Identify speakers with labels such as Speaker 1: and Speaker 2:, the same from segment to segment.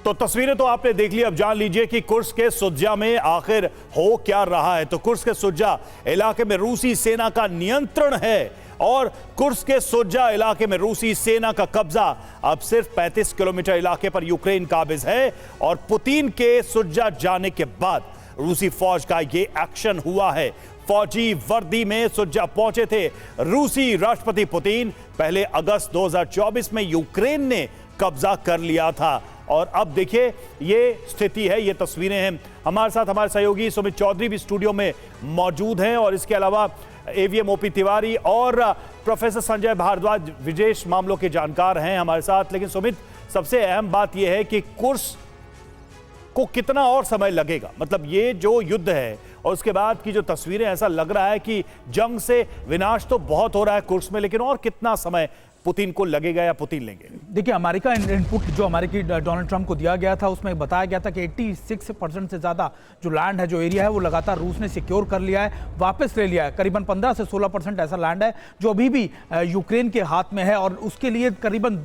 Speaker 1: तो तस्वीरें तो आपने देख ली, अब जान लीजिए कि कुर्स्क के सुज्जा में आखिर हो क्या रहा है। तो कुर्स्क के सुज्जा इलाके में रूसी सेना का नियंत्रण है और कुर्स्क के सुज्जा इलाके में रूसी सेना का कब्जा अब सिर्फ 35 किलोमीटर इलाके पर यूक्रेन काबिज है। और पुतिन के सुज्जा जाने के बाद रूसी फौज का ये एक्शन हुआ है। फौजी वर्दी में सुज्जा पहुंचे थे रूसी राष्ट्रपति पुतिन। पहले अगस्त 2024 में यूक्रेन ने कब्जा कर लिया था और अब देखिए ये स्थिति है, ये तस्वीरें हैं। हमारे साथ हमारे सहयोगी सुमित चौधरी भी स्टूडियो में मौजूद हैं और इसके अलावा एवीएम ओपी तिवारी और प्रोफेसर संजय भारद्वाज विदेश मामलों के जानकार हैं हमारे साथ। लेकिन सुमित, सबसे अहम बात यह है कि कुर्स्क को कितना और समय लगेगा, मतलब ये जो युद्ध है और उसके बाद की जो तस्वीरें, ऐसा लग रहा है कि जंग से विनाश तो बहुत हो रहा है कुर्स्क में, लेकिन और कितना समय पुतिन को लगेगा या पुतिन लेंगे?
Speaker 2: देखिए, अमेरिका इनपुट जो अमेरिकी डोनाल्ड ट्रंप को दिया गया था उसमें बताया गया था कि 86% से ज़्यादा जो लैंड है, जो एरिया है, वो लगातार रूस ने सिक्योर कर लिया है, वापस ले लिया है। करीबन 15 से 16% ऐसा लैंड है जो अभी भी यूक्रेन के हाथ में है और उसके लिए करीबन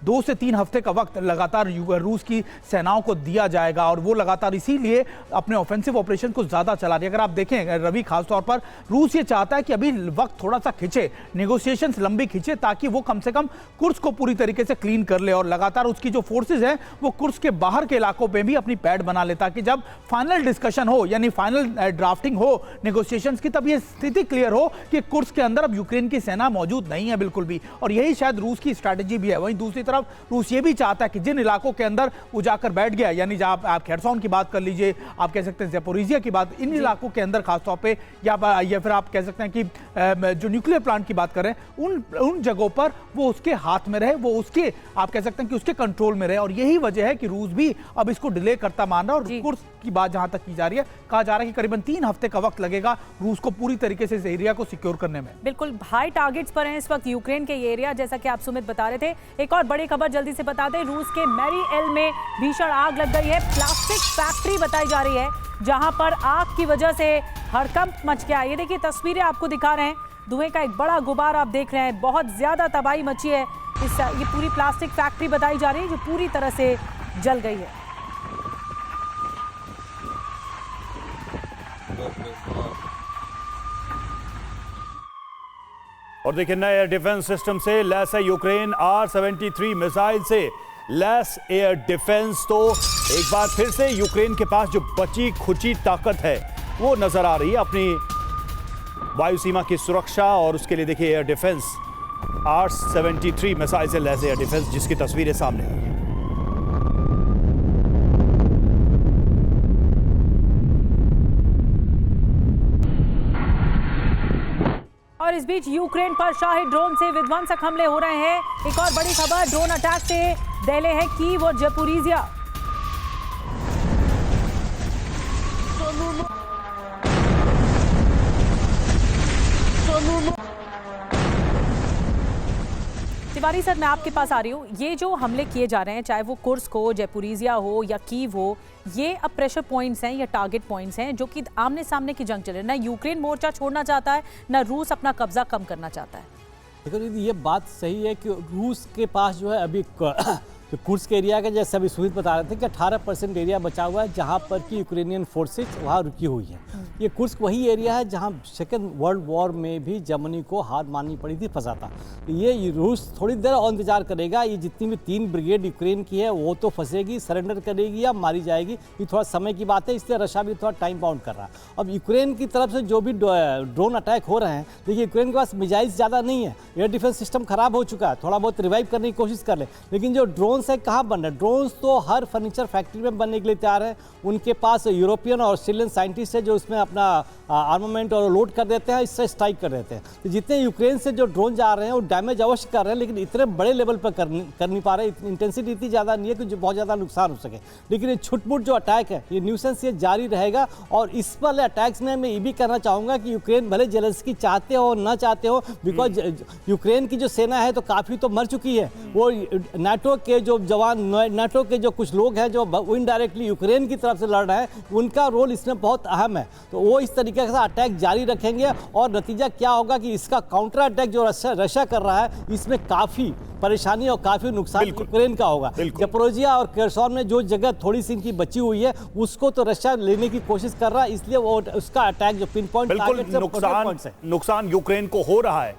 Speaker 2: 2 से 3 हफ्ते का वक्त लगातार रूस की सेनाओं को दिया जाएगा और वो लगातार इसीलिए अपने ऑफेंसिव ऑपरेशन को ज़्यादा चला रही है। अगर आप देखें रवि, खासतौर पर रूस ये चाहता है कि अभी वक्त थोड़ा सा खिंचे, नेगोशिएशंस लंबी खिंचे, ताकि वो कम से कम कुर्स्क को पूरी तरीके से क्लीन कर ले और लगातार उसकी जो फोर्सेस हैं वो कुर्स्क के बाहर के इलाकों पे भी अपनी पैड बना ले, ताकि जब फाइनल डिस्कशन हो, यानी फाइनल ड्राफ्टिंग हो नेगोशिएशंस की, तब ये स्थिति क्लियर हो कि कुर्स्क के अंदर अब यूक्रेन की सेना मौजूद नहीं है बिल्कुल भी। और यही शायद रूस की स्ट्रैटेजी भी है। वहीं दूसरी तरफ रूस ये भी चाहता है कि जिन इलाकों के अंदर वो जाकर बैठ गया, यानी जहां आप खेरसोन की बात कर लीजिए, आप कह सकते हैं ज़ेपोरिजिया की बात, इन इलाकों के अंदर खासतौर पर, या फिर आप कह सकते हैं कि जो न्यूक्लियर प्लांट की बात करें, उन जगहों पर वो उसके हाथ में रहे, वो उसके, आप कह सकते हैं कि उसके कंट्रोल में रहे। और यही वजह है कि रूस भी अब इसको डिले करता मान रहा है। और कुर्स्क की बात जहां तक की जा रही है, कहा जा रहा है कि करीबन 3 हफ्ते का वक्त लगेगा रूस को पूरी तरीके से इस एरिया को सिक्योर करने में।
Speaker 3: बिल्कुल हाई टारगेट्स पर हैं इस वक्त यूक्रेन के ये एरिया, जैसा कि आप सुमित बता रहे थे। एक और बड़ी खबर जल्दी से बता दें, रूस के मैरी एल में भीषण आग लग गई है। प्लास्टिक फैक्ट्री बताई जा रही है जहां पर आग की वजह से हड़कंप मच गया। ये देखिए तस्वीरें आपको दिखा रहे हैं, धुएं का एक बड़ा गुबार आप देख रहे हैं, बहुत ज्यादा तबाही मची है। ये पूरी प्लास्टिक फैक्ट्री बताई जा रही है जो पूरी तरह से जल गई है।
Speaker 1: और देखिए नए एयर डिफेंस सिस्टम से लैस है यूक्रेन, R-73 मिसाइल से लैस एयर डिफेंस। तो एक बार फिर से यूक्रेन के पास जो बची खुची ताकत है वो नजर आ रही है अपनी वायु सीमा की सुरक्षा। और उसके लिए देखिए एयर डिफेंस, R-73 मिसाइल से लैस एयर डिफेंस, जिसकी तस्वीरें सामने आई।
Speaker 3: और इस बीच यूक्रेन पर शाही ड्रोन से विध्वंसक हमले हो रहे हैं। एक और बड़ी खबर, ड्रोन अटैक से दहले हैं कीव और ज़ेपोरिजिया। तिवारी सर, मैं आपके पास आ रही हूँ। ये जो हमले किए जा रहे हैं, चाहे वो कुर्स्क हो, ज़ेपोरिजिया हो या कीव हो, ये अब प्रेशर पॉइंट्स हैं या टारगेट पॉइंट्स हैं जो कि आमने सामने की जंग चल रही है। ना यूक्रेन मोर्चा छोड़ना चाहता है, ना रूस अपना कब्जा कम करना चाहता है।
Speaker 4: देखो, ये बात सही है कि रूस के पास जो है अभी तो कुर्स्क एरिया का, जैसे अभी सुमित बता रहे थे कि 18% एरिया बचा हुआ है जहाँ पर कि यूक्रेनियन फोर्सेस वहाँ रुकी हुई है। ये कुर्स्क वही एरिया है जहाँ सेकेंड वर्ल्ड वॉर में भी जर्मनी को हार माननी पड़ी थी, फंसा था। तो ये रूस थोड़ी देर और इंतजार करेगा। ये जितनी भी 3 ब्रिगेड यूक्रेन की है वो तो फंसेगी, सरेंडर करेगी या मारी जाएगी, ये थोड़ा समय की बात है। इसलिए रशिया भी थोड़ा टाइम बाउंड कर रहा है। अब यूक्रेन की तरफ से जो भी ड्रोन अटैक हो रहे हैं, देखिए यूक्रेन के पास मिसाइल्स ज़्यादा नहीं है, एयर डिफेंस सिस्टम खराब हो चुका है, थोड़ा बहुत रिवाइव करने की कोशिश कर ले। लेकिन जो ड्रोन है कहाँ बन रहे हैं? ड्रोन्स तो हर फर्नीचर फैक्ट्री में बनने के लिए तैयार है। उनके पास यूरोपियन और ऑस्ट्रेलियन साइंटिस्ट है जो उसमें अपना आर्मामेंट और लोड कर देते हैं, इससे स्ट्राइक कर देते हैं। तो जितने यूक्रेन से जो ड्रोन जा रहे हैं वो डैमेज अवश्य कर रहे हैं, लेकिन इतने बड़े लेवल पर कर नहीं पा रहे। इंटेंसिटी इतनी ज़्यादा नहीं है कि जो बहुत ज़्यादा नुकसान हो सके। लेकिन ये छुटपुट जो अटैक है, ये न्यूसेंस ये जारी रहेगा। और इस वाले अटैक्स में मैं ये भी कहना चाहूँगा कि यूक्रेन भले जेलेंस्की चाहते हो ना चाहते हो, बिकॉज यूक्रेन की जो सेना है तो काफ़ी तो मर चुकी है। वो नाटो के जो जवान नाटो के जो कुछ लोग हैं जो इनडायरेक्टली यूक्रेन की तरफ से लड़ रहे हैं, उनका रोल इसमें बहुत अहम है। तो वो इस तरीके से अटैक जारी रखेंगे और नतीजा क्या होगा कि इसका काउंटर अटैक जो रशिया कर रहा है, इसमें काफ़ी परेशानी और काफ़ी नुकसान यूक्रेन का होगा। ज़पोरिजिया और केरसॉन में जो जगह थोड़ी सी इनकी बची हुई है, उसको तो रशिया लेने की कोशिश कर रहा है, इसलिए वो उसका अटैक जो पिन पॉइंट
Speaker 1: नुकसान यूक्रेन को हो रहा है।